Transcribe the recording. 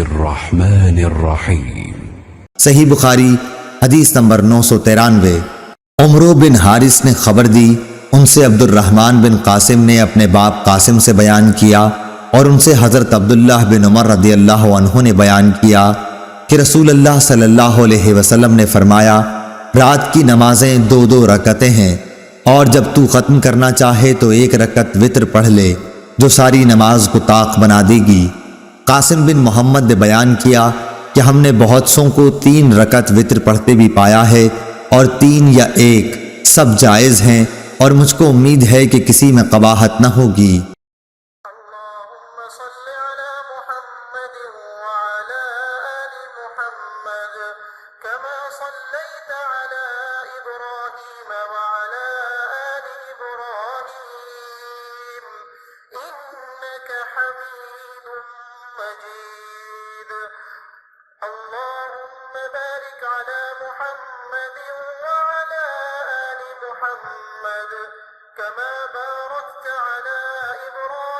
बिस्मिल्लाहिर्रहमानिर्रहीम। सही बुखारी हदीस नंबर 993। उमरो बिन हारिस ने खबर दी, उनसे अब्दुर्रहमान बिन कासिम ने अपने बाप कासिम से बयान किया और उनसे हज़रत अब्दुल्लाह बिन उमर रदियल्लाहु अन्हु ने बयान किया कि रसूल अल्लाह सल्लल्लाहु अलैहि वसल्लम ने फरमाया, रात की नमाजें दो दो रकतें हैं और जब तू ख़त्म करना चाहे तो एक रकत वित्र पढ़ ले, जो सारी नमाज को ताक बना देगी। कासिम बिन मोहम्मद ने बयान किया कि हमने बहुत सौ को 3 रकत वित्र पढ़ते भी पाया है और 3 या 1 सब जायज़ हैं और मुझको उम्मीद है कि किसी में कबाहत न होगी। कमा बारकत अला इब्राहीम